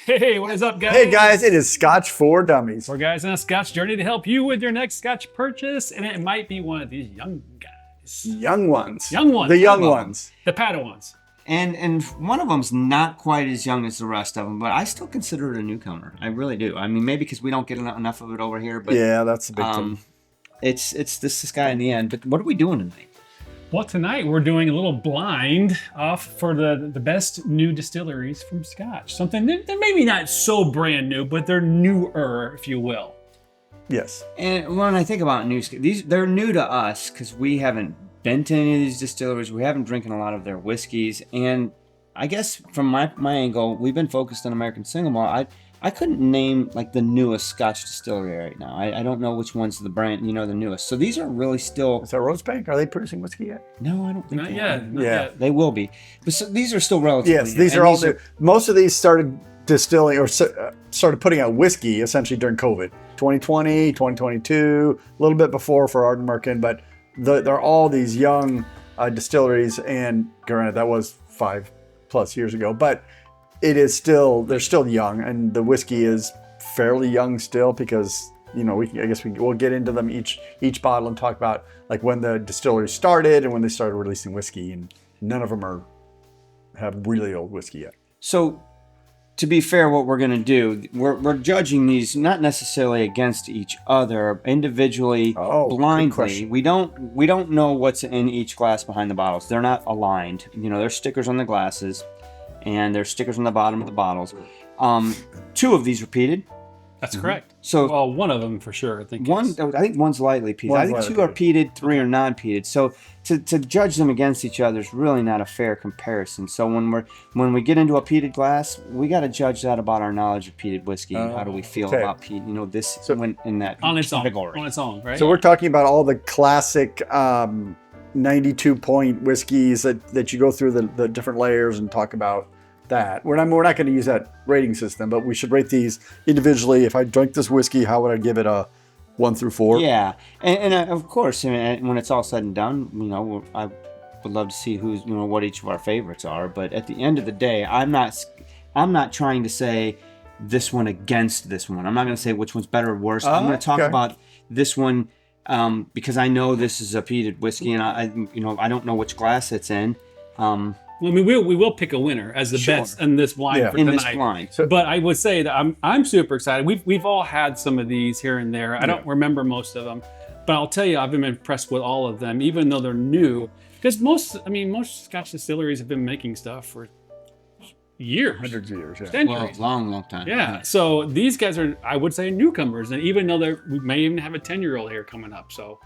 Hey, what is up, guys? Hey guys, it is Scotch for Dummies. We're guys on a Scotch journey to help you with your next Scotch purchase, and it might be one of these young guys. Young ones. Young ones. The young ones. The Padawans. And one of them's not quite as young as the rest of them, but I still consider it a newcomer. I really do. I mean, maybe because we don't get enough of it over here, but yeah, that's a big thing. It's this guy in the end. But what are we doing tonight? Well, tonight we're doing a little blind off for the best new distilleries from Scotch. Something they're maybe not so brand new, but they're newer, if you will. Yes. And when I think about they're new to us because we haven't been to any of these distilleries. We haven't drinking a lot of their whiskeys, and I guess from my angle, we've been focused on American single malt. I couldn't name like the newest Scotch distillery right now. I don't know which one's the brand, the newest. So these are really still. Is that Rosebank? Are they producing whiskey yet? No, I don't think Not they yet. are. Not Yeah. yet. They will be. But these are still relatively Yes, new. these And are all new. Most of these started distilling or started putting out whiskey essentially during COVID. 2020, 2022, a little bit before for Ardnamurchan, but they're all these young distilleries, and granted that was 5+ years ago, but they're still young, and the whiskey is fairly young still because we'll get into them each bottle and talk about like when the distillery started and when they started releasing whiskey, and none of them have really old whiskey yet. So, to be fair, what we're going to do, we're judging these not necessarily against each other, individually, blindly. We don't know what's in each glass behind the bottles. They're not aligned. There's stickers on the glasses, and there's stickers on the bottom of the bottles. 2 of these repeated. That's correct. So, well, one of them for sure. I think one's lightly peated. I think 2 are peated, 3 are non-peated. So to judge them against each other is really not a fair comparison. So when we get into a peated glass, we got to judge that about our knowledge of peated whiskey and how do we feel about peat. When in that on its category. On its own, right? So we're talking about all the classic 92-point whiskeys that you go through the different layers and talk about that. We're not going to use that rating system, but we should rate these individually. If I drank this whiskey, how would I give it a 1 through 4? Yeah, and of course, when it's all said and done, I would love to see what each of our favorites are. But at the end of the day, I'm not trying to say this one against this one. I'm not going to say which one's better or worse. I'm going to talk about this one because I know this is a peated whiskey, and I don't know which glass it's in. Well, I mean, we will pick a winner as the best in this blind for tonight. In this blind. But I would say that I'm super excited. We've all had some of these here and there. I don't remember most of them, but I'll tell you, I've been impressed with all of them, even though they're new. Because most Scotch distilleries have been making stuff for years, hundreds of years, centuries, long time. Yeah. So these guys are, I would say, newcomers, and even though we may even have a 10-year-old here coming up. So.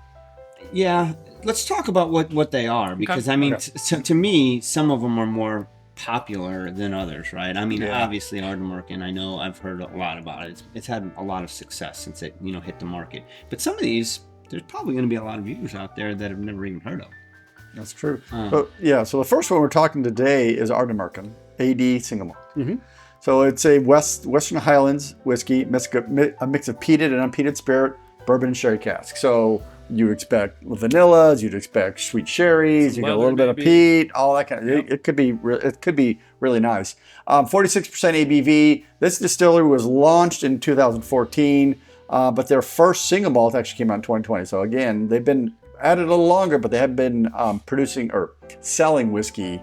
Yeah, let's talk about what they are, because to me, some of them are more popular than others, right? I mean, obviously Ardnamurchan, I know I've heard a lot about it. It's had a lot of success since it hit the market. But some of these, there's probably going to be a lot of viewers out there that have never even heard of. That's true. So the first one we're talking today is Ardnamurchan AD single malt. Mm-hmm. So it's a Western Highlands whiskey, a mix of peated and unpeated spirit, bourbon, and sherry cask. So you expect vanillas, you'd expect sweet sherries, you get a little bit of peat, all that kind of. It could be really nice. 46% ABV. This distillery was launched in 2014, but their first single malt actually came out in 2020. So again, they've been at it a little longer, but they haven't been producing or selling whiskey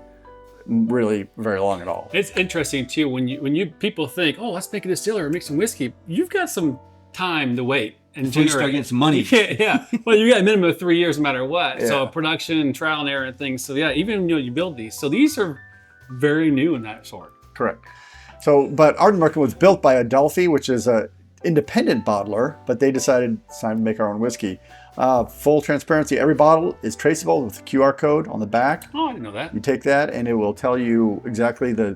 really very long at all. It's interesting too when you people think, oh, let's make a distillery, make some whiskey. You've got some time to wait. And you start getting some money. Yeah. Well, you got a minimum of 3 years no matter what. Yeah. So production and trial and error and things. So yeah, even you build these. So these are very new in that sort. Correct. So, but Ardnamurchan was built by Adelphi, which is a independent bottler, but they decided it's time to make our own whiskey. Full transparency. Every bottle is traceable with a QR code on the back. Oh, I didn't know that. You take that and it will tell you exactly the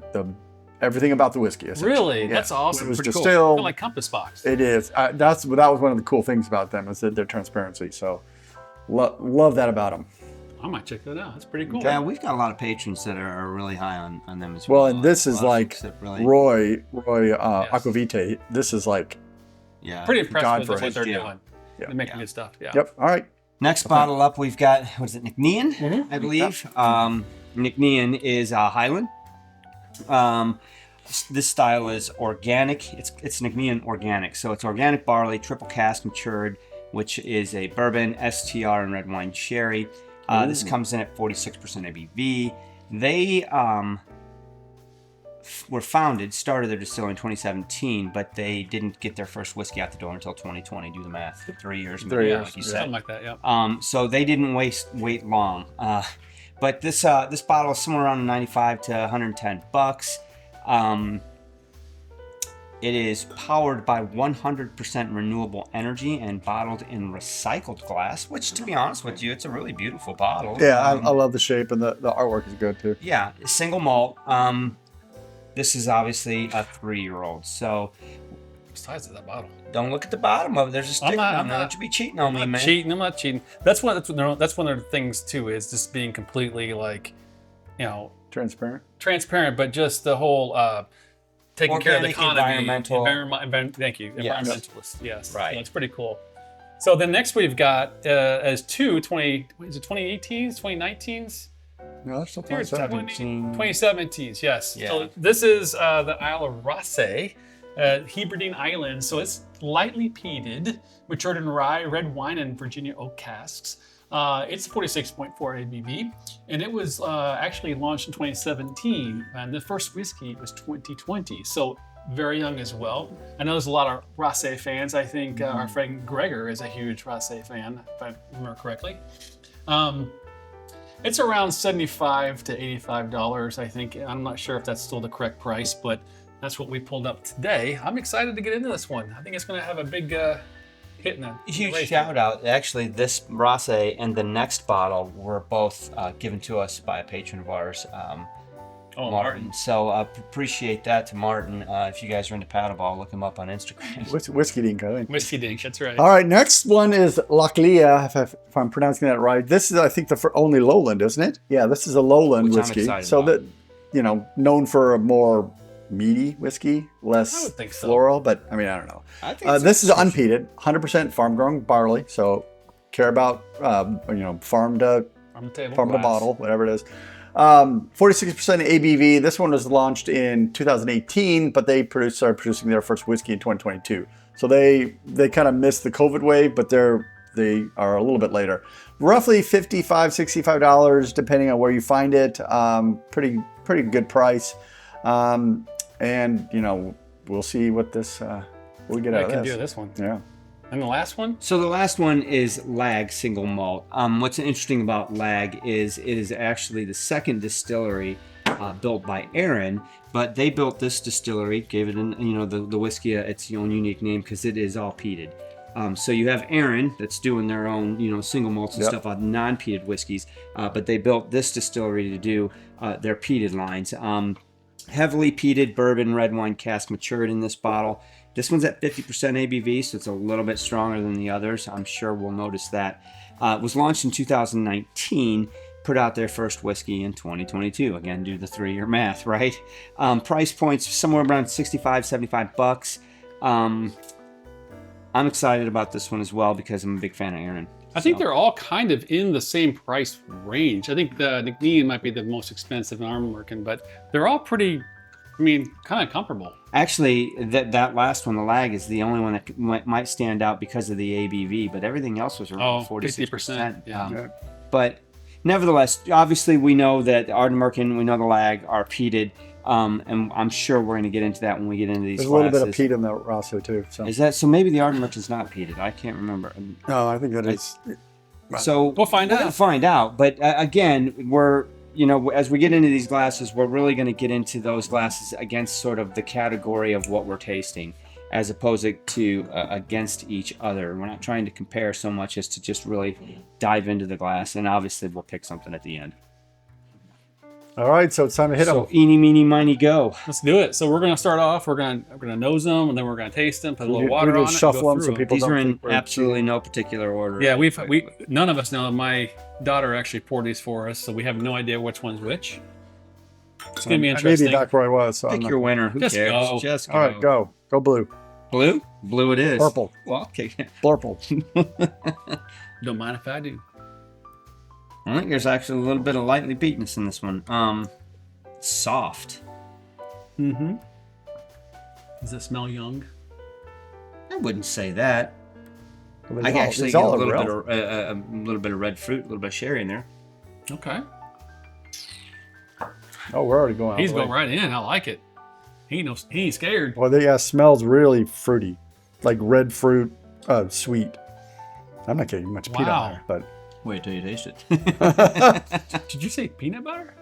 everything about the whiskey. Really? Yeah. That's awesome. It was pretty distilled. cool. Kind of like Compass Box. It is. That was one of the cool things about them, is that their transparency. So love that about them. I might check that out. That's pretty cool. Yeah, we've got a lot of patrons that are really high on them as well. Well, and this is like Roy Aquavite. This is like pretty impressed with for what they're doing. Yeah. They're making good stuff. Yeah. Yep. All right. Next bottle up, we've got, what is it, Ncn'ean, I believe. Ncn'ean is Highland. This style is organic. It's Ncn'ean organic, so it's organic barley, triple cask matured, which is a bourbon, STR, and red wine sherry. This comes in at 46% ABV. They started their distillery in 2017, but they didn't get their first whiskey out the door until 2020. Do the math. 3 years. 3 years. Like you said. Something like that, yeah. So they didn't wait long. But this bottle is somewhere around 95 to 110 bucks. It is powered by 100% renewable energy and bottled in recycled glass, which, to be honest with you, it's a really beautiful bottle. Yeah, I love the shape, and the artwork is good too. Yeah, single malt. This is obviously a 3-year-old, so What size is that bottle? don't look at the bottom of it. There's a sticker on there. Don't you be cheating on me, man. I'm not cheating. That's one of the things too, is just being completely like, Transparent. transparent, but just the whole taking care of the Organic, economy, environmental. Thank you, Yes. environmentalist. Yes, Right. That's pretty cool. So then next we've got as 2018s, 2019s, No, that's still Here's 2017. 2017s. Yes. Yeah. So this is the Isle of Raasay, Hebridean Island. So it's lightly peated, matured in rye, red wine, and Virginia oak casks. It's 46.4 ABV, and it was actually launched in 2017, and the first whiskey was 2020, so very young as well. I know there's a lot of Raasay fans. I think our friend Gregor is a huge Raasay fan, if I remember correctly. It's around $75 to $85, I think. I'm not sure if that's still the correct price, but that's what we pulled up today. I'm excited to get into this one. I think it's going to have a big hit in that. Huge shout out. Actually, this Raasay and the next bottle were both given to us by a patron of ours, Martin. So appreciate that to Martin. If you guys are into paddleball, look him up on Instagram. Whiskey Dink, I think. Whiskey Dink, that's right. All right, next one is Lochlea, if I'm pronouncing that right. This is, I think, the only lowland, isn't it? Yeah, this is a lowland Which I'm whiskey. excited So about. that, known for a more meaty whiskey, less I would think so. floral, but I mean, I don't know. I think This is unpeated, 100% farm-grown barley, so care about, farm to On the table. farm to glass. bottle, whatever it is. 46% ABV. This one was launched in 2018, but they started producing their first whiskey in 2022. So they kind of missed the COVID wave, but they are a little bit later. Roughly $55, $65, depending on where you find it. Pretty good price. And we'll see what we get out I can of do this. this one. Yeah. And the last one? So the last one is Lag Single Malt. What's interesting about Lag is it is actually the second distillery built by Ncn'ean, but they built this distillery, gave it the whiskey its own unique name because it is all peated. So you have Ncn'ean that's doing their own single malts and stuff on non-peated whiskeys, but they built this distillery to do their peated lines. Heavily peated bourbon red wine cask matured in this bottle. This one's at 50% ABV, so it's a little bit stronger than the others. I'm sure we'll notice that. It was launched in 2019, put out their first whiskey in 2022. Again, do the 3-year math, right? Price points somewhere around 65, 75 bucks. I'm excited about this one as well because I'm a big fan of Ncn'ean. I think they're all kind of in the same price range. I think the Ncn'ean might be the most expensive in Ardnamurchan, but they're all pretty, kind of comparable. Actually, that last one, the Lag, is the only one that might stand out because of the ABV, but everything else was around 46%. 50%. Yeah. But nevertheless, obviously, we know that Ardnamurchan, we know the Lag are peated, and I'm sure we're going to get into that when we get into these There's classes. a little bit of peat in the Raasay too. So. Is that so? Maybe the Ardnamurchan's not peated. I can't remember. No, I think that is. So We'll find We'll out. find out. But again, we're as we get into these glasses, we're really going to get into those glasses against sort of the category of what we're tasting, as opposed to against each other. We're not trying to compare so much as to just really dive into the glass, and obviously we'll pick something at the end. All right, so it's time to hit So them. eeny, meeny, miny, go. Let's do it. So we're going to start off. We're going to nose them, and then we're going to taste them, put a little water on it, and shuffle go them through so them. people These don't are in think we're absolutely no particular order. Yeah, we none of us know. My daughter actually poured these for us, so we have no idea which one's which. It's going to be I may interesting. be back where I was. So Pick I'm not- your winner. Who Just cares? go. Just go. All right, go. Go blue. Blue? Blue it is. Purple. Well, okay. Blurple. Don't mind if I do. I think there's actually a little bit of lightly beatness in this one. Soft. Mm-hmm. Does it smell young? I wouldn't say that. Well, I there's actually there's get a all little around. bit of a little bit of red fruit, a little bit of sherry in there. Okay. Oh, we're already going out. He's the way. going right in. I like it. He ain't scared. Well, yeah, smells really fruity, like red fruit, sweet. I'm not getting much peat Wow. on there, but Wait till you taste it. Did you say peanut butter?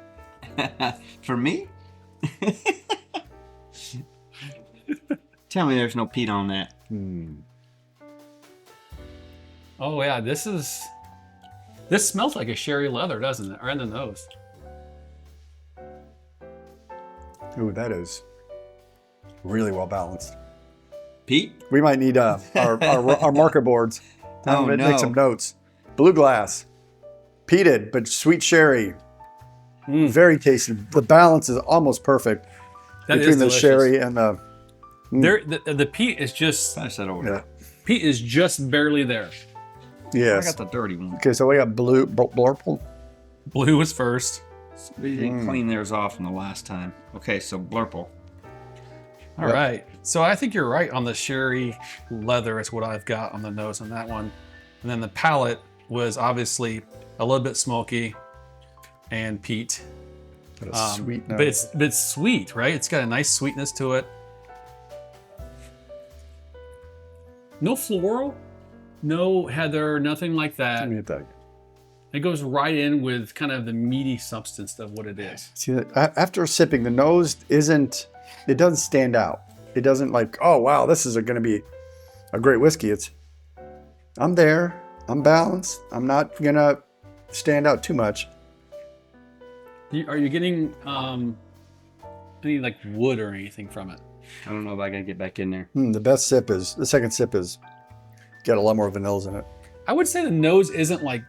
For me? Tell me there's no peat on that. Oh yeah, this smells like a sherry leather, doesn't it? Or in the nose. ooh, that is really well balanced. Peat? We might need our marker boards. Oh, Make no. some notes. Blue glass, peated but sweet sherry, very tasty. The balance is almost perfect That is between the delicious. sherry and the. The peat is just Pass that over. Yeah. peat is just barely there. I Yes. got the dirty one. Okay, so we got blue, blurple. Blue was first. We didn't clean theirs off from the last time. Okay, so blurple. All right. So I think you're right on the sherry leather is what I've got on the nose on that one. And then the palate was obviously a little bit smoky and peat. Got a sweet note. But it's sweet, right? It's got a nice sweetness to it. No floral, no heather, nothing like that. Let me get that. It goes right in with kind of the meaty substance of what it is. See, after sipping, the nose it doesn't stand out. It doesn't like, oh, wow, this is going to be a great whiskey. I'm there. I'm balanced. I'm not going to stand out too much. Are you getting any like wood or anything from it? I don't know if I gotta get back in there. The second sip is got a lot more vanillas in it. I would say the nose isn't like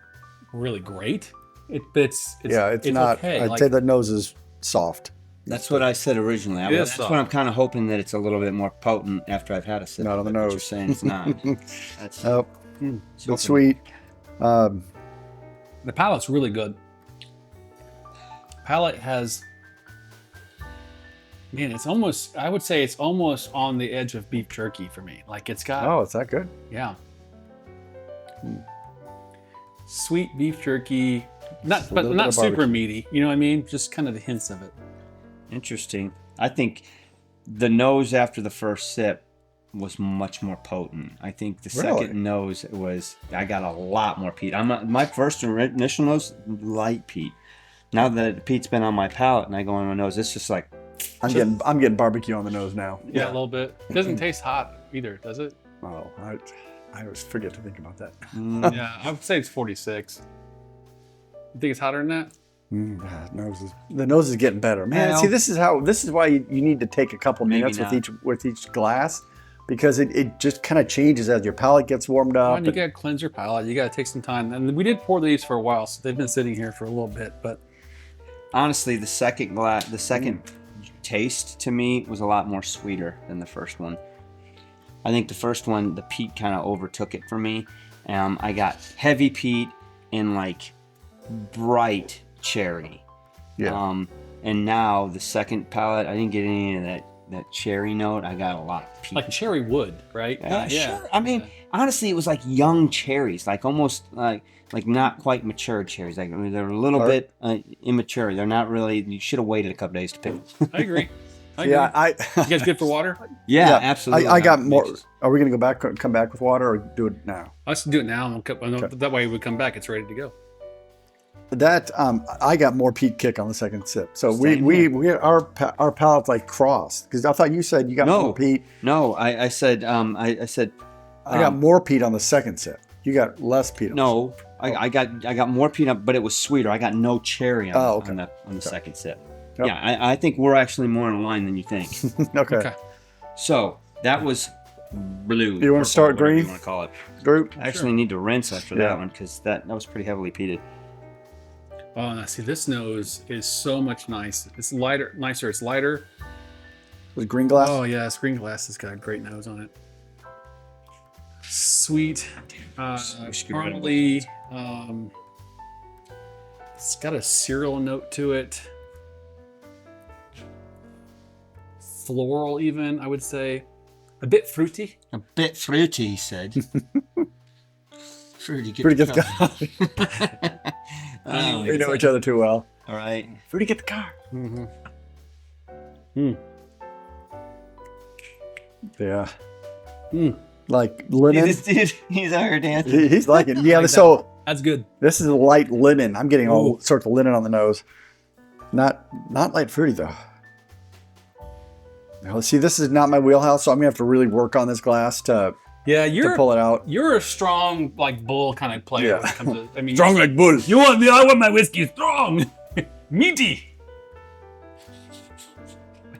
really great. It's not. okay. I'd say the nose is soft. That's what I said originally. It is That's soft. what I'm kind of hoping that it's a little bit more potent after I've had a sip. Not of on the it, but nose. You're saying it's not. That's Oh, it's it's sweet. The palate's really good. Palate has, man, I would say it's almost on the edge of beef jerky for me. Like it's got, Oh, it's that good. yeah. Sweet beef jerky, a but little bit not of super barbecue. meaty. You know what I mean? Just kind of the hints of it. interesting. I think the nose after the first sip was much more potent. I think the Really? second nose I got a lot more peat. My first initial nose, light peat. Now that the peat's been on my palate and I go on my nose, it's just like, I'm getting barbecue on the nose now. Yeah, a little bit. It doesn't taste hot either, does it? Oh, I always forget to think about that. Yeah, I would say it's 46. You think it's hotter than that? The nose is getting better, man. Well- See, this is why you need to take a couple Maybe minutes not. with each glass, because it just kind of changes as your palate gets warmed up. Well, you gotta cleanse your palate. You gotta take some time. And we did pour these for a while, so they've been sitting here for a little bit. But honestly, the second taste to me was a lot more sweeter than the first one. I think the first one, the peat kind of overtook it for me. I got heavy peat and like bright cherry. Yeah. And now the second palate, I didn't get any of that cherry note. I got a lot of peat. like cherry wood, right? Sure. I mean, honestly, it was like young cherries, like almost like not quite mature cherries. Like, I mean, they're a little bit immature. They're not really. You should have waited a couple days to pick them. I agree. I agree. Yeah, You guys good for water? Yeah, absolutely. I got I'm more. anxious. Are we gonna come back with water, or do it now? Let's do it now. And that way we come back. It's ready to go. That I got more peat kick on the second sip. So Same our palates like crossed, because I thought you said you got more peat. No, I said I said I got more peat on the second sip. You got less peat. On no. I got more peanut, but it was sweeter. I got no cherry on the second sip. Yep. Yeah, I think we're actually more in line than you think. Okay. Okay. So that was blue. You wanna purple, start whatever green? You want to call it? Group. I actually need to rinse after Yeah. that one because that was pretty heavily peated. Oh, now see, this nose is so much nicer. It's nicer. It's lighter. Was green glass? Oh yeah, screen glass has got a great nose on it. Sweet, caramely. It's got a cereal note to it. floral, even I would say, a bit fruity. A bit fruity, he said. Fruity, Fruity get the car. Oh, We know each other too well. all right. Fruity get the car. Yeah. Like lemon. This dude, he's already dancing. He's liking it. Yeah, like so That's good. this is a light lemon. I'm getting all Ooh. sorts of lemon on the nose. Not light fruity though. Now, see, this is not my wheelhouse, so I'm gonna have to really work on this glass to Yeah, you're pull it out. you're a strong like bull kind of player. Yeah. When it comes to, I mean, like bull. You want me? I want my whiskey strong, meaty.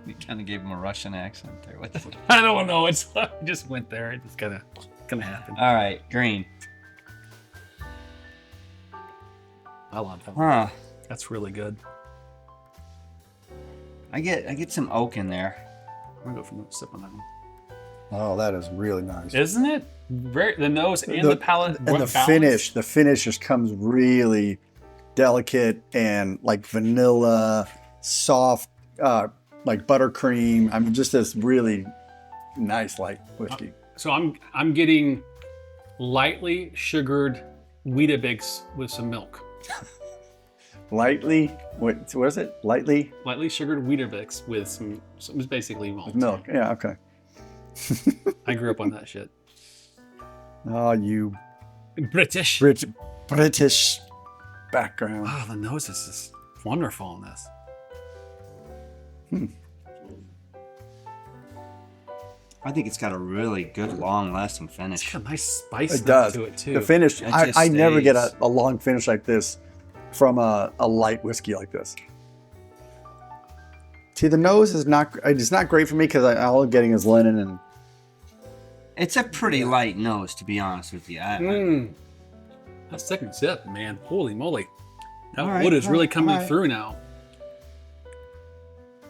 You kind of gave him a Russian accent there. What the? I don't know. It's I just went there. It just kind of happened. All right, green. I love that. Huh. That's really good. I get some oak in there. I'm gonna go for a sip on that one. Oh, that is really nice. Isn't it? Very the nose and the palate and the balanced. finish. The finish just comes really delicate and like vanilla, soft, like buttercream. I mean, just this really nice light whiskey. So I'm getting lightly sugared Weetabix with some milk. Lightly, what is it? Lightly Lightly sugared Weetabix with some it's basically malt. with milk. Yeah, okay. I grew up on that shit. Oh, you British. British background. Wow, the nose is just wonderful on this. I think it's got a really good, long-lasting It's finish. got a nice spice It does. to it too. The finish. It I just never get stays. a long finish like this from a light whiskey like this. See, the nose is not. It's not great for me because all I'm getting is linen and. It's a pretty light nose, to be honest with you. That second sip, man. Holy moly. That All right, wood is really all coming right. through now.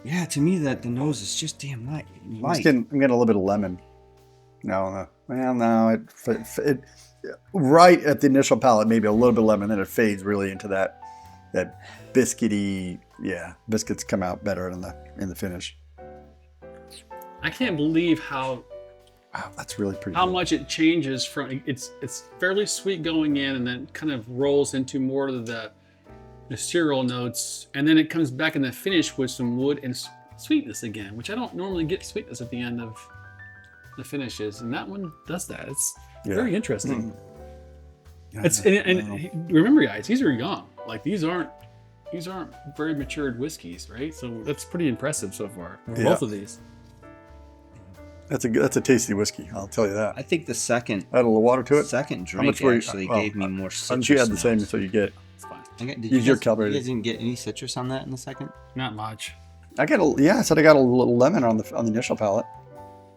Yeah, to me, that the nose is just damn light. I'm getting a little bit of lemon. No. It right at the initial palate, maybe a little bit of lemon, then it fades really into that biscuity. Yeah, biscuits come out better in the finish. I can't believe how Wow, that's really pretty. how good. much it changes from it's fairly sweet going in and then kind of rolls into more of the cereal notes, and then it comes back in the finish with some wood and sweetness again, which I don't normally get sweetness at the end of the finishes, and that one does that. It's very interesting. Yeah, It's and remember, guys, these are young. Like these aren't very matured whiskeys, right? So that's pretty impressive so far. Yeah. Both of these. that's a tasty whiskey. I'll tell you that. I think the second Add a little water to it. second How much drink were you- actually well, gave me more citrus. Why don't you add the same notes. so you get? It's fine. Okay, did Use your you calibrated. guys didn't get any citrus on that in the second? Not much. I said I got a little lemon on the initial palate,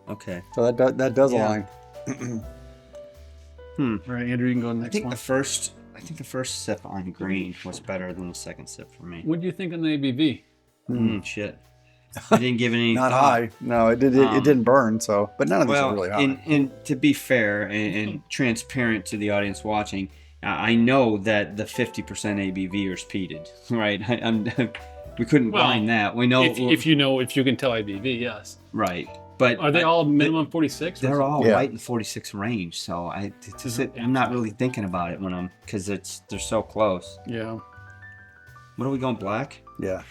Okay. so that does Yeah. align. All right, Andrew, you can go to the I next think one. the first sip on green was better than the second sip for me. What do you think on the ABV? Shit. I didn't give it any Not thought. high. No, it didn't burn. So, but none of these Well, are really high. and to be fair and transparent to the audience watching, I know that the 50% ABV is peated, right? We couldn't Well, blind that. We know If you can tell ABV, yes. right, but Are they all minimum 46? They're all Yeah. right in the 46 range. So I'm not really thinking about it when because they're so close. Yeah. What are we going black? Yeah.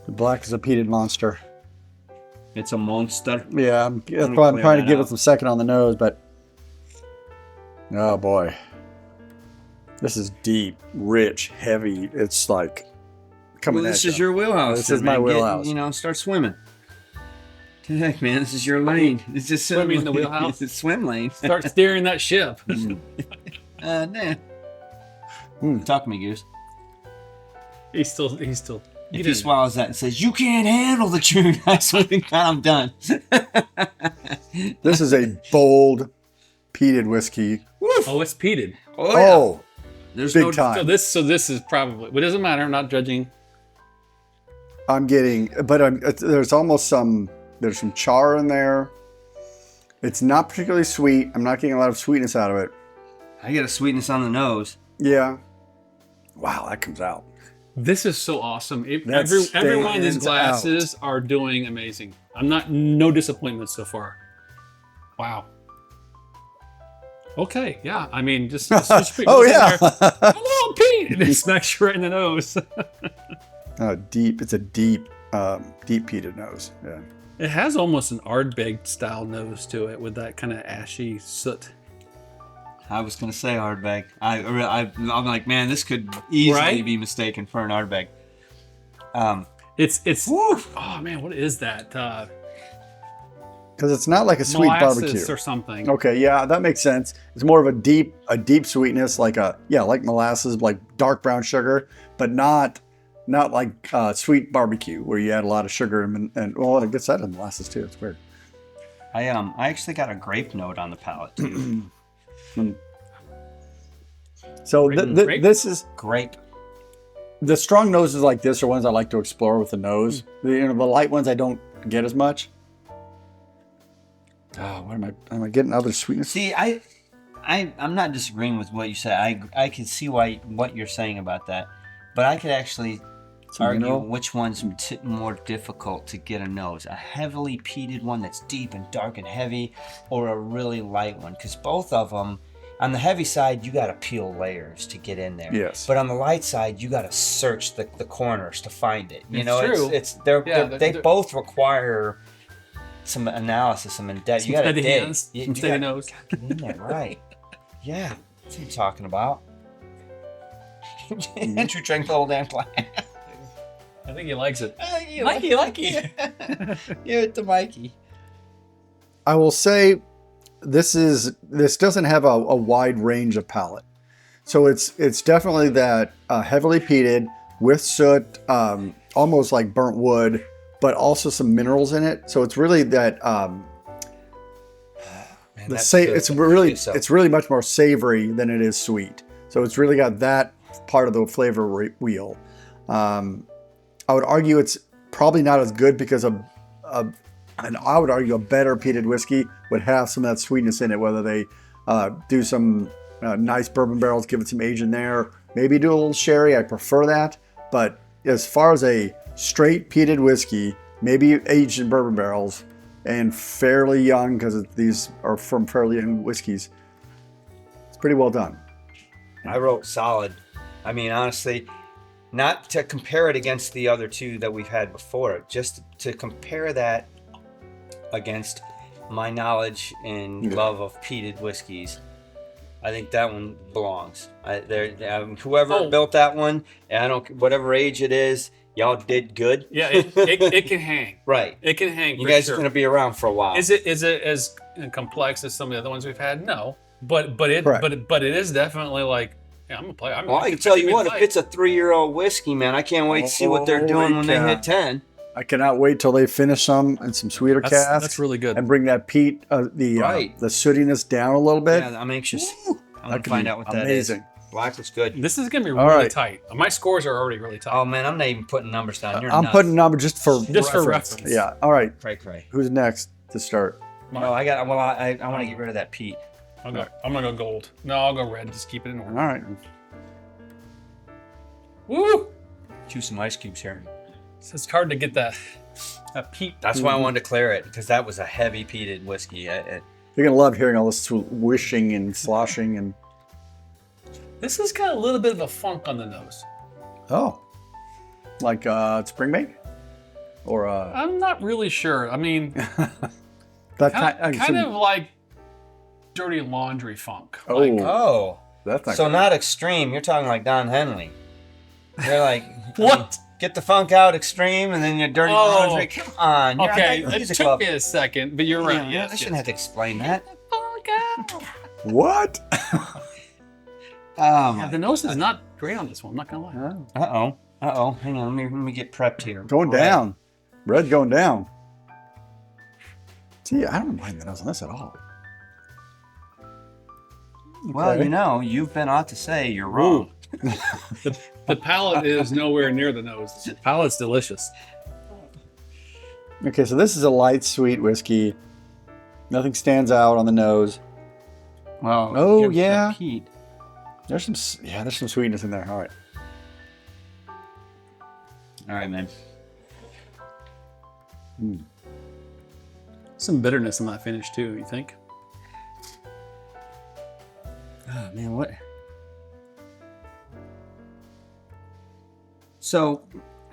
The black is a peated monster. It's a monster. Yeah, that's me why I'm clear trying to that give out. it some second on the nose, but oh boy, this is deep, rich, heavy. It's like coming Well, at this you. is your wheelhouse. This then, is my man. wheelhouse. Start swimming. Heck, man, this is your lane. It's just Swimming in the wheelhouse? It's a swim lane. Start steering that ship. Nah. Hmm. Talk to me, Goose. He's still. If he swallows that and says, "You can't handle the truth," I think I'm done. This is a bold, peated whiskey. Oh, it's peated. Oh, There's big no time. So this is probably. But it doesn't matter. I'm not judging. I'm getting, but there's almost there's some char in there. It's not particularly sweet. I'm not getting a lot of sweetness out of it. I get a sweetness on the nose. Yeah. Wow, that comes out. This is so awesome. That Every one of these stands glasses are doing amazing. No disappointment so far. Wow. Okay, yeah. I mean, just Oh yeah. Hello, Pete. And it smacks you right in the nose. Deep. It's a deep peated nose. Yeah. It has almost an Ardbeg style nose to it with that kind of ashy soot. I was gonna say Ardbeg. I'm like, man, this could easily be mistaken for an Ardbeg. It's oh man, what is that? Because it's not like a sweet Molasses barbecue or something. Okay, yeah, that makes sense. It's more of a deep sweetness, like molasses, like dark brown sugar, but not like sweet barbecue where you add a lot of sugar and well, it gets that in molasses too. It's weird. I actually got a grape note on the palate too. So this is Grape. the strong noses like this are ones I like to explore with the nose. The light ones I don't get as much. Oh, what am I getting other sweetness? See, I'm not disagreeing with what you said. I can see what you're saying about that, but I could actually argue which one's more difficult to get a nose: a heavily peated one that's deep and dark and heavy, or a really light one. Because both of them, on the heavy side, you got to peel layers to get in there. Yes. But on the light side, you got to search the corners to find it. You It's know, true. they both require some analysis, some in-depth. You got to dig. Some steady nose. Get in there, right? Yeah, that's what I'm talking about. Andrew drank the whole damn glass. I think he likes it. Mikey. Give it to Mikey. I will say this doesn't have a wide range of palate. So it's definitely that heavily peated with soot, almost like burnt wood, but also some minerals in it. So it's really that it's really much more savory than it is sweet. So it's really got that part of the flavor wheel. I would argue it's probably not as good because and I would argue a better peated whiskey would have some of that sweetness in it, whether they do some nice bourbon barrels, give it some age in there, maybe do a little sherry. I prefer that. But as far as a straight peated whiskey, maybe aged in bourbon barrels and fairly young, because these are from fairly young whiskeys, it's pretty well done. I wrote solid. I mean, honestly, not to compare it against the other two that we've had before, just to compare that against my knowledge and love of peated whiskeys. I think that one belongs. Whoever built that one, whatever age it is, y'all did good. Yeah, it can hang. Right. It can hang. You guys are going to be around for a while. Is it as complex as some of the other ones we've had? No, but it is definitely like, yeah, I'm gonna play. I can tell you what, if it's a 3-year-old whiskey, man, I can't wait to see what they're doing when they hit 10. I cannot wait till they finish some in some sweeter casks. That's really good. And bring that peat, the sootiness down a little bit. Yeah, I'm anxious. I'm going to find out what that is. Amazing. Black looks good. This is going to be really tight. My scores are already really tight. Oh, man, I'm not even putting numbers down. I'm putting numbers just for reference. Yeah, all right. Cray. Who's next to start? Oh, I want to get rid of that peat. I'm going to go gold. No, I'll go red. Just keep it in order. All right. Woo! Chew some ice cubes here. It's hard to get that peat. That's why I wanted to clear it, because that was a heavy peated whiskey. You're going to love hearing all this whooshing and sloshing. And this has got a little bit of a funk on the nose. Oh. Like Springbank? Or I'm not really sure. I mean, that kind of like dirty laundry funk. Oh. That's not so good. Not extreme. You're talking like Don Henley. You're like, what? Get the funk out extreme, and then your dirty laundry. Come on. Okay, it took me a second, but you're right. Yeah, I shouldn't have to explain that. What? The nose is not great on this one. I'm not gonna lie. Uh-oh. Hang on. Let me get prepped here. Going down. Red going down. See, I don't mind the nose on this at all. Well, Okay. you've been ought to say you're wrong. The palate is nowhere near the nose. The palate's delicious. Okay, so this is a light, sweet whiskey. Nothing stands out on the nose. Well, Oh, yeah. Pete. There's some sweetness in there. All right. All right, man. Some bitterness in that finish too, you think? Oh man, what? So,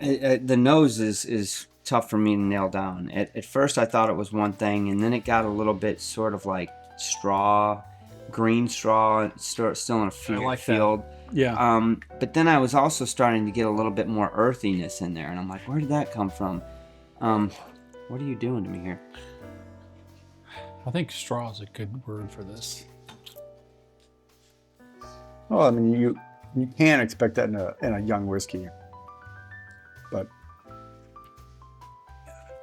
the nose is tough for me to nail down. At first, I thought it was one thing, and then it got a little bit sort of like straw, green straw, still in a field. Yeah. But then I was also starting to get a little bit more earthiness in there, and I'm like, where did that come from? What are you doing to me here? I think straw is a good word for this. Well, I mean, you can't expect that in a young whiskey, but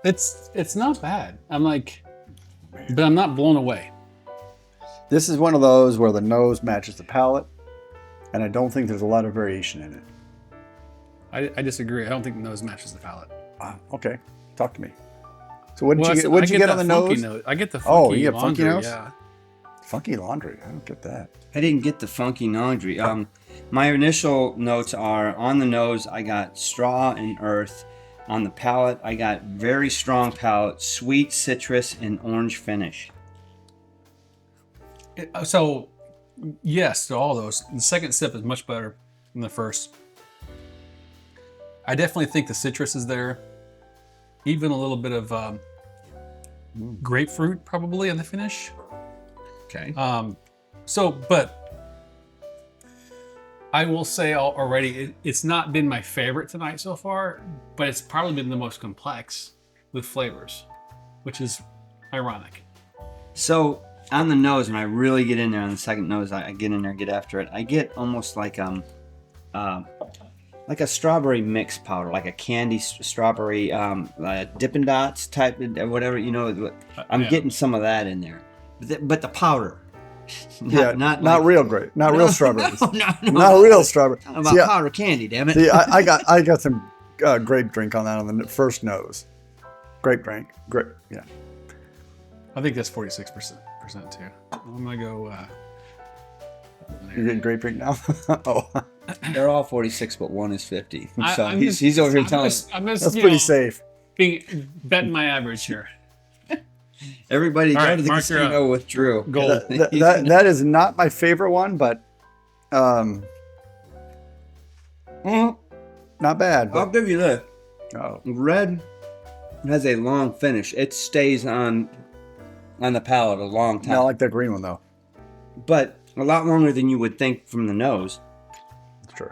it's not bad. I'm like, but I'm not blown away. this is one of those where the nose matches the palate, and I don't think there's a lot of variation in it. I disagree. I don't think the nose matches the palate. Okay, talk to me. So what did you get on the nose? I get the funky you get laundry, funky nose? yeah. Funky laundry. I don't get that. I didn't get the funky laundry. My initial notes are on the nose, I got straw and earth. On the palate, I got very strong palate, sweet citrus and orange finish. So, yes, to all those. The second sip is much better than the first. I definitely think the citrus is there. Even a little bit of grapefruit probably in the finish. Okay. But I will say already, it's not been my favorite tonight so far, but it's probably been the most complex with flavors, which is ironic. So on the nose, when I really get in there on the second nose, I get in there, get after it. I get almost like a strawberry mix powder, like a candy strawberry, Dippin' Dots type, whatever, you know. I'm getting some of that in there, but the powder. Not real grape, not real strawberries. No. Not real strawberry. I'm about powder candy, damn it. See, I got some grape drink on that on the first nose. Grape drink, yeah. I think that's 46% too. I'm gonna go. You're getting grape drink now? Oh, They're all 46, but one is 50. So he's over here telling us. that's pretty safe. Betting my average here. Everybody All go right, to the mark casino with Drew. Gold. That is not my favorite one, but not bad. I'll But, give you this. oh, Red has a long finish. It stays on the palate a long time. not like that green one though. But a lot longer than you would think from the nose. That's true.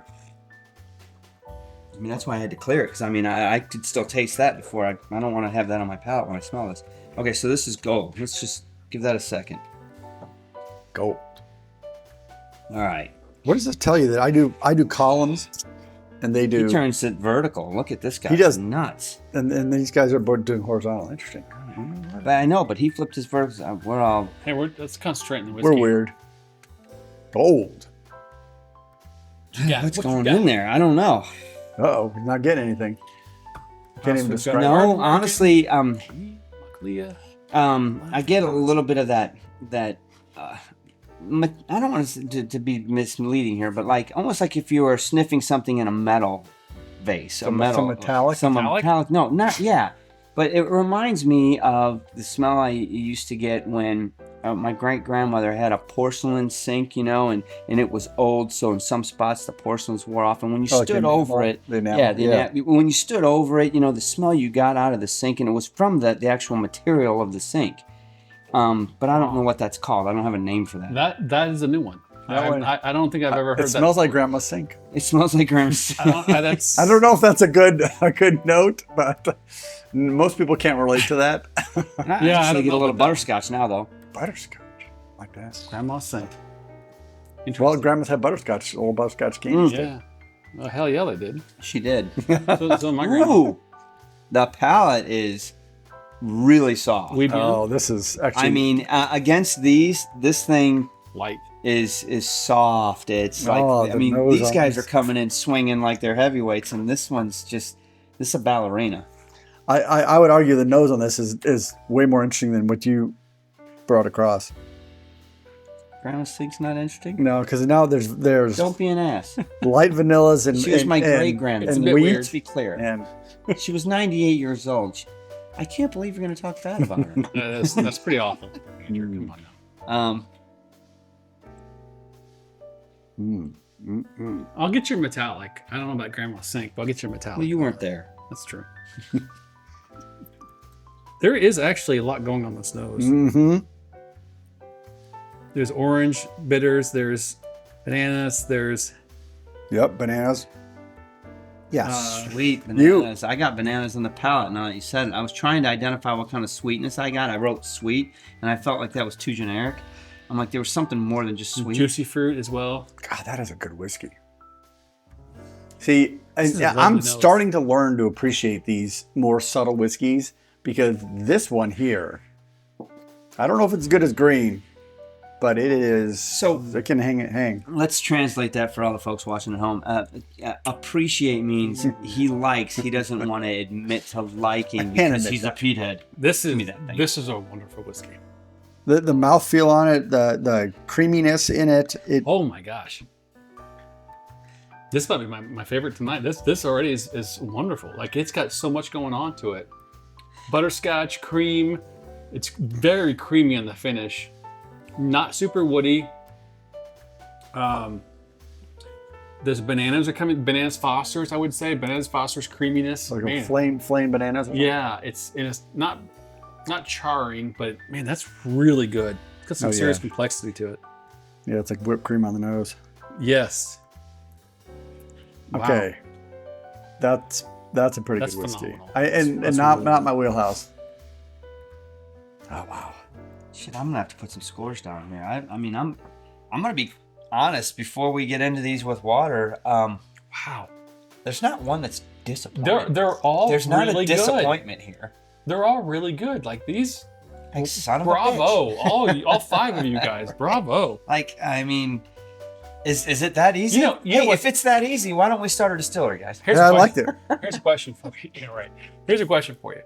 I mean, that's why I had to clear it, because I mean, I could still taste that before I don't want to have that on my palate when I smell this. Okay, so this is gold. Let's just give that a second. Gold. All right. What does this tell you that I do columns, and they do? He turns it vertical. Look at this guy. He does. Nuts. And these guys are both doing horizontal. Interesting. But I know, but he flipped his vertical. We're all. Hey, let's concentrate on the whiskey. We're weird. Gold. Yeah, What's what you going got? in there? I don't know. Uh-oh, he's not getting anything. Can't even we've got describe it. No, honestly, Lochlea. I get a little bit of that. I don't want to be misleading here, but like almost like if you were sniffing something in a metal vase, Some metallic? some Metallic? metallic. No, not yeah, but it reminds me of the smell I used to get when my great grandmother had a porcelain sink, you know, and it was old, so in some spots the porcelains wore off, and when you Oh, like stood the over enamel- it, the enamel, when you stood over it, you know, the smell you got out of the sink, and it was from the actual material of the sink. But I don't know what that's called. I don't have a name for that. That is a new one. I don't think I've ever heard It that. smells like grandma's sink. It smells like grandma's. That's, I don't know if that's a good note, but most people can't relate to that. I Yeah, I actually don't get a know little about that. butterscotch now, though. Butterscotch, like that. Grandma's sink. Well, Interesting. grandmas had butterscotch, old butterscotch candy. Yeah. Well, hell yeah, they did. She did. So my grandma. Ooh, the palate is really soft. Oh, this is actually. I mean, against this thing Light. is soft. It's like, Oh, I the mean, nose these on guys this. are coming in swinging like they're heavyweights, and this one's just, this is a ballerina. I would argue the nose on this is way more interesting than what you brought across. Grandma Sink's not interesting? No, because now there's Don't be an ass. light vanillas and She was my and great-grandmother. It's a and bit wheat. weird. Let's be clear. And She was 98 years old. I can't believe you're going to talk bad about her. That's pretty awful. Andrew, come on now. I'll get your metallic. I don't know about Grandma Sink, but I'll get your metallic. Well, you weren't there. That's true. There is actually a lot going on this nose. mm-hmm. There's orange bitters. There's bananas. There's Yep, bananas. Yes. Sweet bananas. I got bananas on the palate now that you said it. I was trying to identify what kind of sweetness I got. I wrote sweet, and I felt like that was too generic. I'm like, there was something more than just sweet. juicy fruit as well. God, that is a good whiskey. See, is a I'm lovely nose. starting to learn to appreciate these more subtle whiskeys because this one here, I don't know if it's as good as green, but it is. So it can hang. Let's translate that for all the folks watching at home. Appreciate means he likes. He doesn't want to admit to liking because admit he's a that. Pete head. This me that thing. is a wonderful whiskey. The mouthfeel on it, the creaminess in it. Oh my gosh. This might be my favorite tonight. This already is wonderful. Like, it's got so much going on to it. Butterscotch, cream. It's very creamy on the finish. Not super woody. There's bananas are coming. Bananas Foster's, I would say. Bananas Foster's creaminess. like Man. a flame bananas. Yeah, it's not charring, but man, that's really good. It's got some serious complexity to it. Yeah, it's like whipped cream on the nose. Yes. Wow. Okay, that's a pretty That's good whiskey. phenomenal. And That's not really not my wheelhouse. Oh wow. Shit, I'm gonna have to put some scores down here. I'm gonna be honest before we get into these with water. Wow, there's not one that's disappointing. They're all There's not really a disappointment here. They're all really good. Like these. Like, son of a Bravo! bitch. all five of you guys. Bravo! Like, I mean, is it that easy? You know Hey, what? if it's that easy, why don't we start a distillery, guys? Here's Yeah, a I liked question. it. Here's a question for you. Yeah, right. Here's a question for you.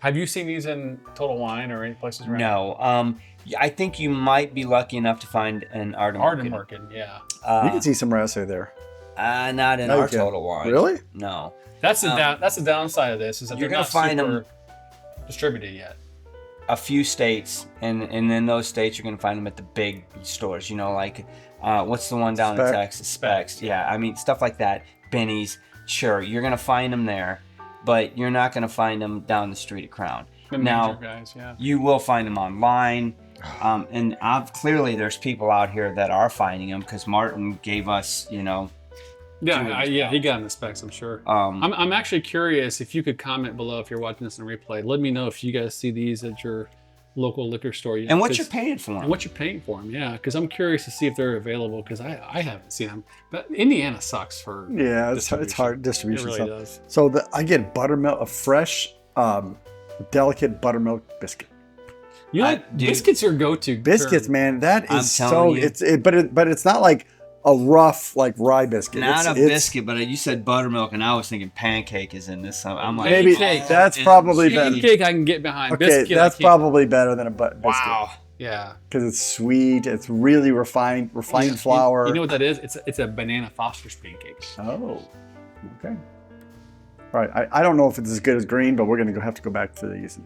Have you seen these in Total Wine or any places around? No. I think you might be lucky enough to find an Ardnamurchan. Ardnamurchan, yeah. You can see some Raasay there. Not in No, you our can't. Total Wine. Really? No. That's the downside of this is that You're they're gonna not find super them distributed yet. a few states, and in those states you're gonna find them at the big stores. You know, like what's the one down in Spec. Texas? Specs. Yeah, I mean stuff like that. Benny's. Sure, you're gonna find them there, but you're not gonna find them down the street at Crown. The Now, major guys, yeah. you will find them online, and clearly there's people out here that are finding them because Martin gave us, you know. Yeah, he got in the specs, I'm sure. I'm actually curious if you could comment below if you're watching this in replay. Let me know if you guys see these at your local liquor store yet. And what you're paying for them. And what you're paying for them, yeah. Because I'm curious to see if they're available because I haven't seen them. But Indiana sucks for Yeah, it's hard It distribution really stuff. does. So I get buttermilk, a fresh, delicate buttermilk biscuit. You know, Dude, biscuits are go-to. Biscuits, man, that I'm is telling so. you. But it's not like a rough like rye biscuit. Not It's- a it's- biscuit, but you said buttermilk, and I was thinking pancake is in this. So I'm like, Maybe Cake. that's is probably better. Pancake I can get behind. Okay, Biscuit, that's I can't. probably better than a biscuit. wow. Yeah. Because it's sweet. It's really refined flour. You know what that is? It's a banana Foster's pancake. Oh, okay. All right. I don't know if it's as good as green, but we're gonna have to go back to these.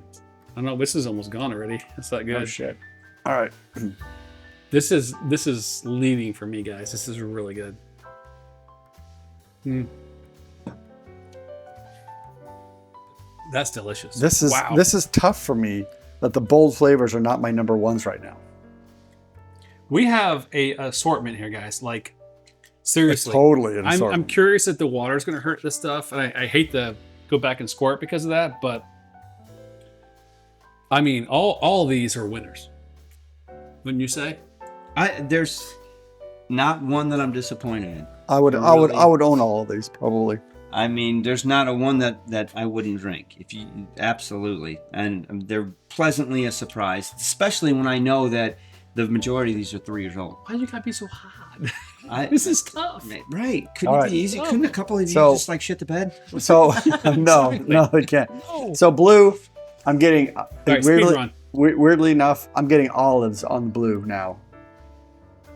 I don't know. This is almost gone already. That's that good. Oh shit. All right. This is leading for me, guys. This is really good. That's delicious. This is tough for me. That the bold flavors are not my number ones right now. We have a assortment here, guys. Like, seriously. It's totally an I'm assortment. curious if the water's going to hurt this stuff. And I hate to go back and score it because of that, but I mean, all these are winners. Wouldn't you say? There's not one that I'm disappointed in. I would own all of these probably. I mean, there's not a one that I wouldn't drink. If you absolutely, and they're pleasantly a surprise, especially when I know that the majority of these are 3 years old. Why you gotta be so hard? This is tough. Right? Couldn't All it right. be easy? Couldn't a couple of these So- just like shit the bed? So no, they can't. No. So blue, I'm getting right, speed run. weirdly enough, I'm getting olives on blue now.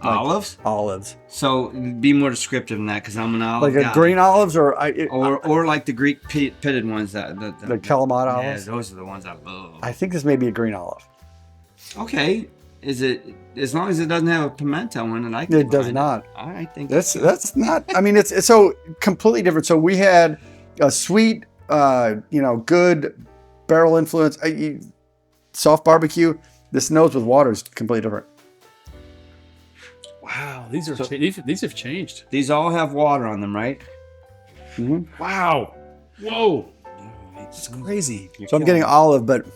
Olives? Olives. So be more descriptive than that, because I'm an olive Like guy. a green olives or or like the Greek pitted ones that the Kalamata yeah, olives. those are the ones I love. I think this may be a green olive. Okay, is it, as long as it doesn't have a pimento in it? I can It does find not. I think That's not. I mean, it's so completely different. So we had a sweet, good barrel influence, soft barbecue. This nose with water is completely different. Wow, these are these have changed. these all have water on them, right? Wow. Whoa. It's crazy. So I'm getting olive, but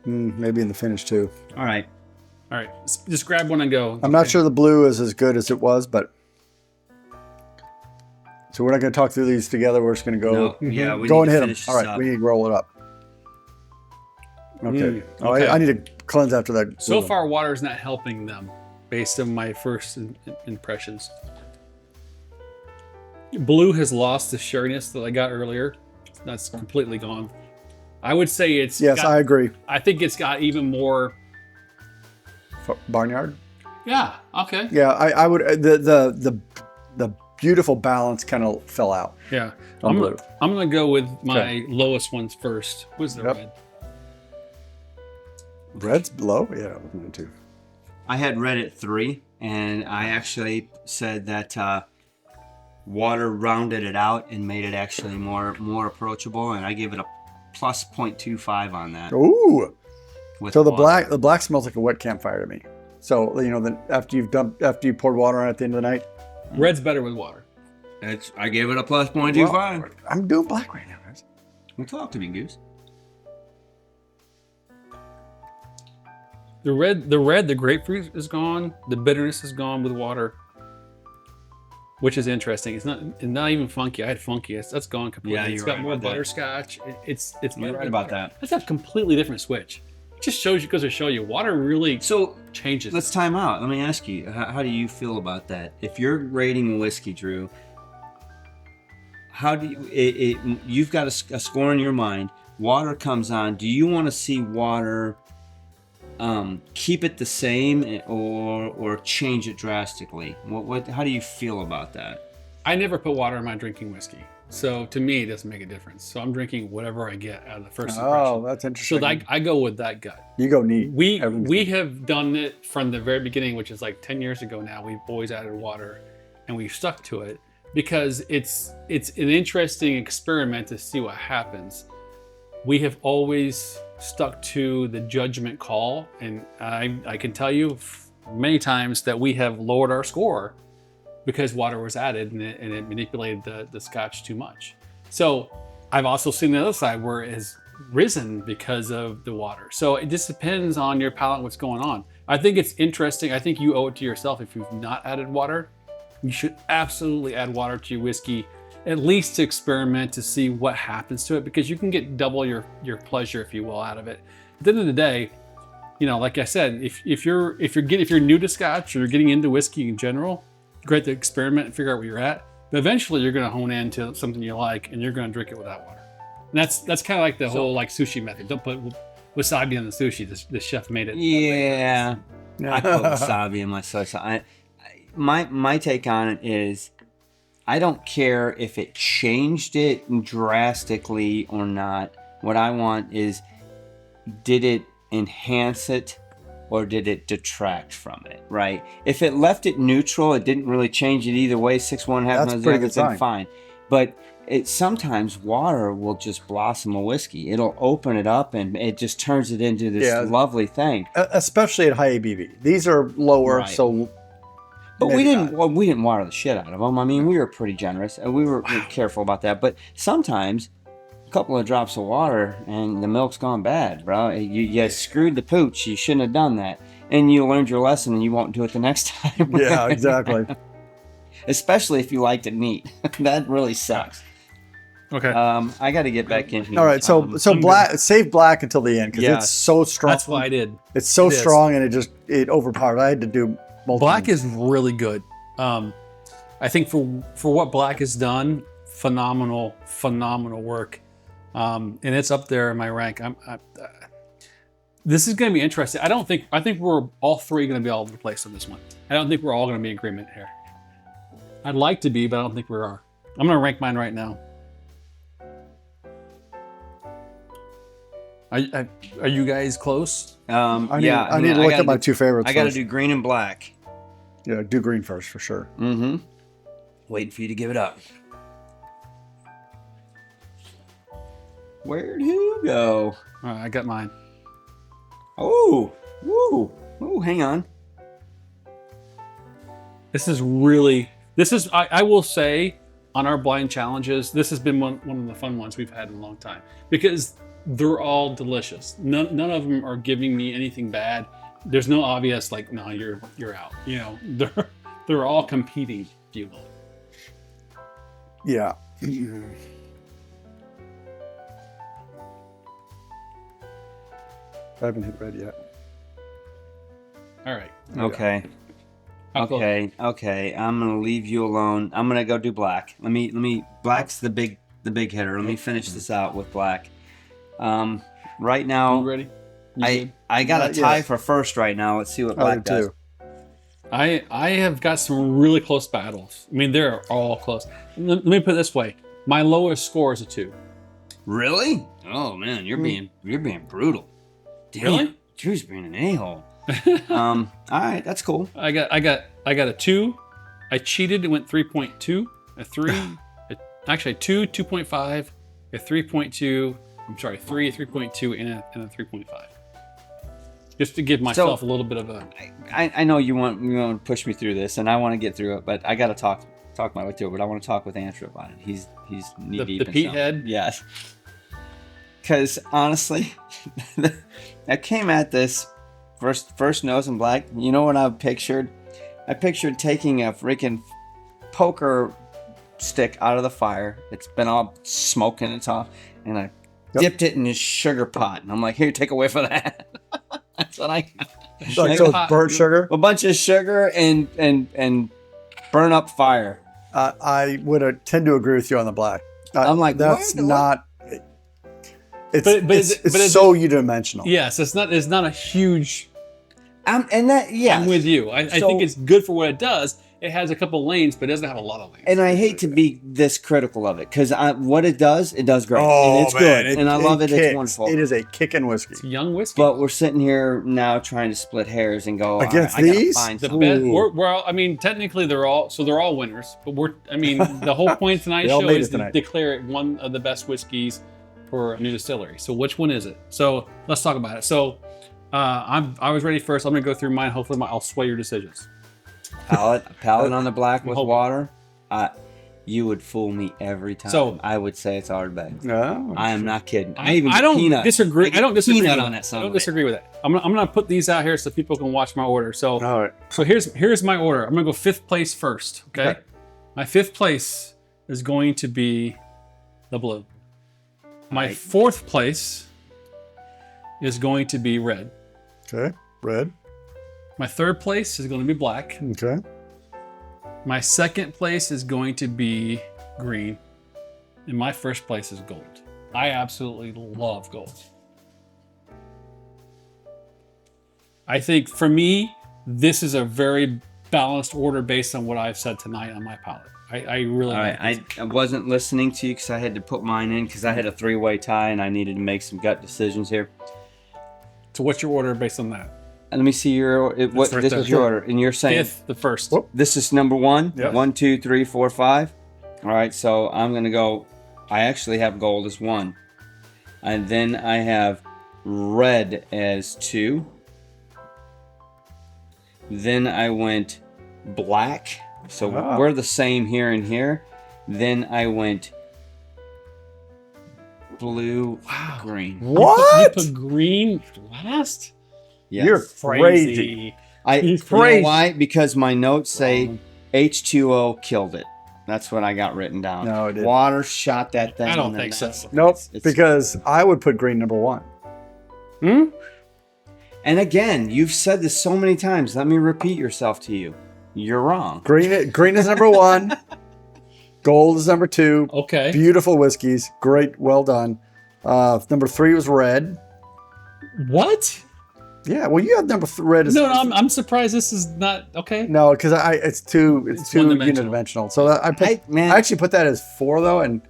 maybe in the finish too. All right. All right, just grab one and go. I'm not sure the blue is as good as it was, but so we're not going to talk through these together. We're just going to go. No, yeah, we Go need and to hit them. finish All this right, up. we need to roll it up. Okay. Okay. I need to cleanse after that. So far, water is not helping them, based on my first impressions. Blue has lost the sherryness that I got earlier. That's completely gone. I would say it's. Yes, I agree. I think it's got even more. Barnyard. Yeah. Okay. Yeah, I would. The beautiful balance kind of fell out. Yeah. On blue. I'm gonna go with my lowest ones first. What's the Yep. red? Red's low. Yeah, mine too. I had red at 3, and I actually said that water rounded it out and made it actually more approachable, and I gave it a plus 0.25 on that. Ooh. with So the water. black smells like a wet campfire to me. So then after you poured water on it at the end of the night. Red's better with water. I gave it a plus 0.25. Well, I'm doing black right now, guys. Well, talk to me, Goose. The grapefruit is gone. The bitterness is gone with water, which is interesting. It's not even funky. I had funky. That's gone completely. Yeah, It's you're got right more about that. butterscotch. It's You're right about that. That's a completely different switch. It just goes to show you, water really So changes. let's time out. Let me ask you, how do you feel about that? If you're rating whiskey, Drew, how do you? You've got a score in your mind. Water comes on. Do you want to see water keep it the same or change it drastically? How do you feel about that? I never put water in my drinking whiskey, so to me it doesn't make a difference. So I'm drinking whatever I get out of the first impression. Oh, that's interesting. So I go with that gut. You go neat. We have done it from the very beginning, which is like 10 years ago now. We've always added water, and we've stuck to it because it's an interesting experiment to see what happens. We have always stuck to the judgment call, and I can tell you many times that we have lowered our score because water was added and it manipulated the Scotch too much. So I've also seen the other side where it has risen because of the water. So it just depends on your palate and what's going on. I think it's interesting. I think you owe it to yourself. If you've not added water, you should absolutely add water to your whiskey, at least to experiment to see what happens to it, because you can get double your pleasure, if you will, out of it. At the end of the day, like I said, if you're new to Scotch or you're getting into whiskey in general, great to experiment and figure out where you're at. But eventually, you're going to hone into something you like, and you're going to drink it without water. And that's kind of like the whole sushi method. Don't put wasabi on the sushi. The chef made it. Yeah, I put wasabi in my salsa. My take on it is, I don't care if it changed it drastically or not. What I want is, did it enhance it or did it detract from it, right? If it left it neutral, it didn't really change it either way, 6-1, half That's a the pretty other, good then sign. fine. But sometimes water will just blossom a whiskey. It'll open it up and it just turns it into this lovely thing. Especially at high ABV. These are lower, Right. so. But we maybe didn't. not. Well, we didn't water the shit out of them. I mean, we were pretty generous, and we were careful about that. But sometimes, a couple of drops of water and the milk's gone bad, bro. You screwed the pooch. You shouldn't have done that, and you learned your lesson, and you won't do it the next time. Yeah, exactly. Especially if you liked it neat. That really sucks. Okay. I got to get back in here. All right, so black. Save black until the end because Yeah. it's so strong. That's what I did. It's so It is. strong and it overpowered. I had to do multiple. Black is really good. I think for what Black has done, phenomenal work. And it's up there in my rank. This is going to be interesting. I think we're all three going to be all over the place on this one. I don't think we're all going to be in agreement here. I'd like to be, but I don't think we are. I'm going to rank mine right now. Are you guys close? I need to look at my two favorites. I got to do green and black. Yeah, do green first for sure. Mm-hmm. Waiting for you to give it up. Where'd you go? All right, I got mine. Oh, woo, hang on. I will say, on our blind challenges, this has been one of the fun ones we've had in a long time because they're all delicious. None of them are giving me anything bad. There's no obvious like, no, you're out. You know, they're all competing, if you will. Yeah. I haven't hit red yet. All right. Okay. Okay. I'm gonna leave you alone. I'm gonna go do black. Let me. Black's the big hitter. Let me finish this out with black. Right now. You ready? I got a tie for first right now. Let's see what black does. Too. I have got some really close battles. I mean, they're all close. Let me put it this way: my lowest score is a 2. Really? Oh man, you're being brutal. Damn, Really? Drew's being an a-hole. All right, that's cool. I got a 2. I cheated and went 3.2. A 3. Actually, a 2, 2.5, a 3.2. I'm sorry, 3, a 3.2, and a 3.5. Just to give myself a little bit of a. I know you want to push me through this, and I want to get through it, but I got to talk my way through it. But I want to talk with Andrew about it. He's knee deep. The Pete head. Yes. Because honestly, I came at this first nose in black. You know what I pictured? I pictured taking a freaking poker stick out of the fire. It's been all smoking. It's off, and I dipped it in his sugar pot, and I'm like, "Here, take away for that." That's what I got. Like those burnt sugar? A bunch of sugar and burn up fire. I would tend to agree with you on the black. I'm like, that's what? not. It's so unidimensional. Yes, it's not a huge. I'm with you. I think it's good for what it does. It has a couple lanes, but it doesn't have a lot of lanes. And I hate to be this critical of it because what it does great. Oh, and it's man, good. And I love it. Kicks. It's wonderful. It is a kickin' whiskey. It's young whiskey. But we're sitting here now trying to split hairs and go against I gotta these. find The something. best. I mean, technically they're all winners. But the whole point of tonight's They all show made is it to tonight. declare it one of the best whiskeys for a new distillery. So which one is it? So let's talk about it. So I was ready first. I'm gonna go through mine. Hopefully, I'll sway your decisions. Palate on the black with water. You would fool me every time. So I would say it's Ardbeg. No, I am not kidding. I don't disagree. I don't disagree peanut with on that. it. I don't disagree with that. I'm gonna put these out here so people can watch my order. So all right. So here's my order. I'm gonna go 5th place first. Okay. My 5th place is going to be the blue. My 4th place is going to be red. Okay, red. My 3rd place is going to be black. Okay. My 2nd place is going to be green. And my 1st place is gold. I absolutely love gold. I think for me, this is a very balanced order based on what I've said tonight on my palate. I really All like right, I wasn't listening to you because I had to put mine in because I had a 3-way tie and I needed to make some gut decisions here. So what's your order based on that? And let me see this right is there. your order, and you're saying 5th, the 1st. Whoop. this is number 1. Yep. 1, 2, 3, 4, 5. All right, so I'm gonna go. I actually have gold as 1, and then I have red as 2. Then I went black, so we're the same here and here. Then I went blue, green. What? You put green last? Yes. You're crazy. You crazy. know why? Because my notes say H2O killed it. That's what I got written down. No, it didn't. Water shot that thing. I don't and think then so. Nope. It's- Because I would put green number 1. And again, you've said this so many times. Let me repeat yourself to you. You're wrong. Green is number 1. Gold is number 2. Okay. Beautiful whiskeys. Great. Well done. Number 3 was red. What? Yeah, well, you have number red. No, I'm surprised this is not okay. No, because it's too one-dimensional. unidimensional. So I actually put that as 4 though, and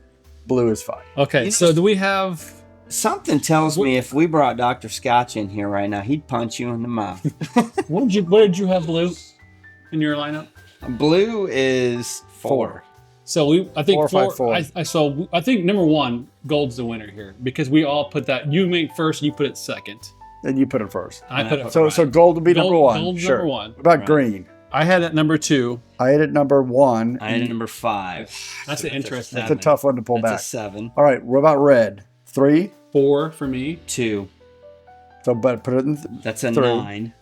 blue is 5. Okay, so do we have? Something tells me if we brought Dr. Scotch in here right now, he'd punch you in the mouth. What did you have blue in your lineup? Blue is 4. So I think 4, 5, 4. I think number 1, gold's the winner here because we all put that. You made first, you put it second. And you put it first. I put it So right. so gold would be number 1. Gold's Sure. number 1. What about green? I had it at number 2. I had it number 1. I had a number 5. That's an interesting. That's a tough one to pull That's back. a 7. All right, what about red? 3. 4 for me. 2. So, but put it in. That's a 3. 9.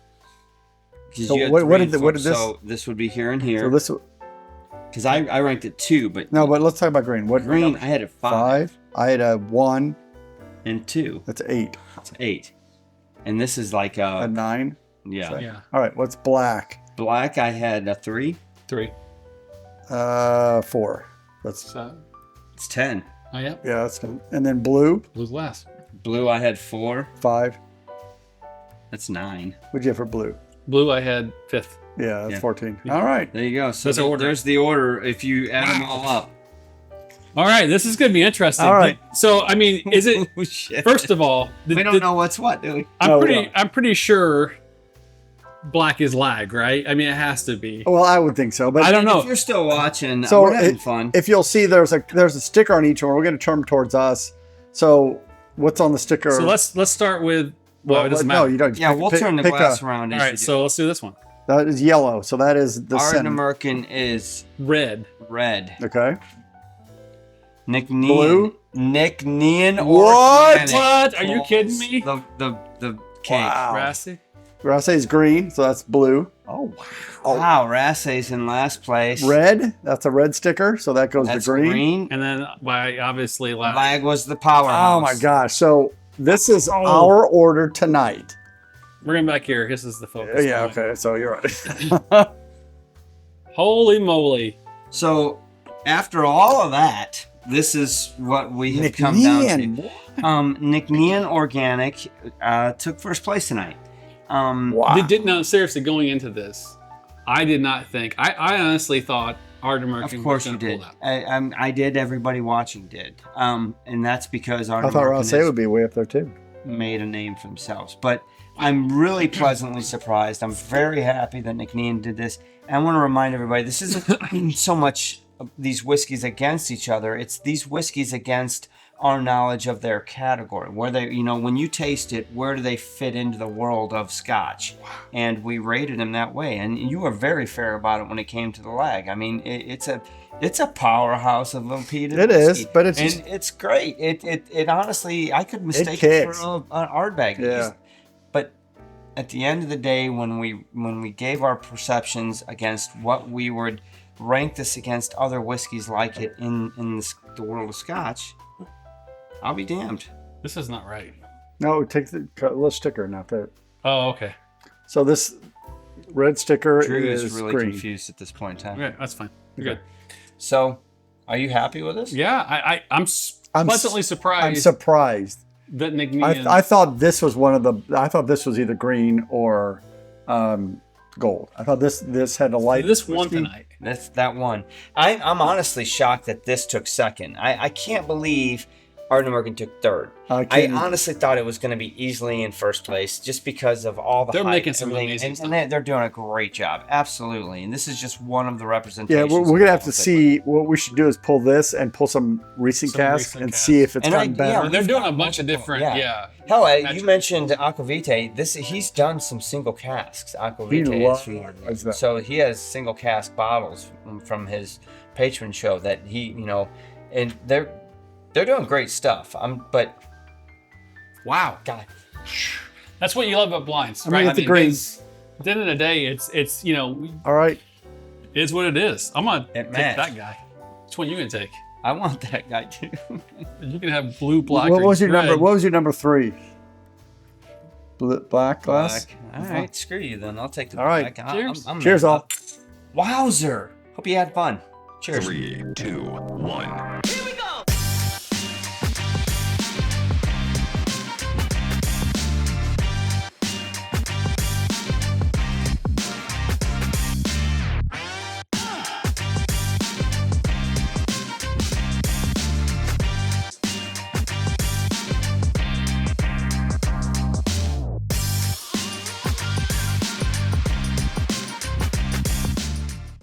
So what did this? So this would be here and here. So this. Because I ranked it 2, but No, but let's talk about green. What green I had a 5 I had a 1 and 2. That's 8. That's 8. And this is like A a 9. yeah. Yeah. All right, what's black? Black I had a 3. 3. 4. That's So, It's 10. oh yeah. yeah. That's good. And then blue Blue's last. Blue I had 4. 5. That's 9. What'd you have for blue? Blue I had 5th. Yeah, that's Yeah. 14. All right. There you go. So That's the order. there's the order if you add them all up. All right, this is going to be interesting. All right. So I mean, is it Oh, shit. first of all? We don't know what's what, do we? I'm pretty sure black is lag, right? I mean, it has to be. Well, I would think so, but I don't know. If you're still watching, So we're having fun. If you'll see, there's a sticker on each one. We're going to turn them towards us. So what's on the sticker? So let's start with. Well, it doesn't no, matter. you don't. Yeah, we'll turn the pick glass a- around. All as you right, do. so let's do this one. That is yellow. So that is the center. Ardnamurchan is Red. red. Okay. Ncn'ean. Blue? Ncn'ean What? organic. What? Are you kidding me? The cake. Wow. Raasay. Raasay is green, so that's blue. Oh wow. Wow, Raasay's in last place. Red. That's a red sticker, so that goes That's to green. green. And then by obviously lag. Lag was the powerhouse. Oh my gosh. So this is Oh. our order tonight. We're going back here. This is the focus. Yeah. point. Okay. So you're right. Holy moly. So after all of that, this is what we have come down to. Ncn'ean Organic took first place tonight. Wow. No, seriously, going into this, I did not think. I honestly thought Ardnamurchan Of course was you going to did. pull that. I did. Everybody watching did. And that's because I thought Ardnamurchan Raasay would be way up there too. made a name for themselves. But I'm really pleasantly surprised. I'm very happy that Ncn'ean did this. And I want to remind everybody, this isn't so much these whiskeys against each other. It's these whiskeys against our knowledge of their category. Where they, when you taste it, where do they fit into the world of Scotch? And we rated them that way. And you were very fair about it when it came to the lag. I mean, it's a powerhouse of little peated It is, whiskey. but it's and just- it's great. It honestly, I could mistake it kicks. for an Ardbeg. Yeah. But at the end of the day, when we gave our perceptions against what we would rank this against other whiskeys like it in the world of Scotch, I'll be damned. This is not right. No, take the little sticker, not that. Oh, okay. So this red sticker Drew is is really green. confused at this point in time. Okay, that's fine. You're good. So, are you happy with this? Yeah, I'm pleasantly I'm surprised surprised. that Ncn'ean. I thought this was I thought this was either green or gold. I thought this had a light. this one whiskey. tonight. That's that one. I'm honestly shocked that this took second. I can't believe Ardnamurchan took third. I I can't- honestly thought it was going to be easily in first place just because of all the They're hype making and some everything. amazing and they're doing a great job. Absolutely. And this is just one of the Yeah, representations. we're gonna have to see. What we should do is pull this and pull some recent Some casks recent and casks. see if it's And gotten better. yeah, They're we've doing got a bunch of multiple, different. Yeah. Hell, Magic. you mentioned Aquavite. He's done some single casks. Aquavite He is loves that. so he has single cask bottles from his patron show that he, and they're doing great stuff. But Wow. God, That's what you love about blinds, I'm gonna right? get the green. because At the end of the day, it's All right. it is what it is. I'm gonna It take matched. that guy. Which one you gonna take? I want that guy too. You can have blue, black, What or was your red. number? What was your number 3? Black glass. All right, screw you then. I'll take the All right. black. Cheers. Cheers, all. Wowzer! Hope you had fun. Cheers. 3, 2, 1.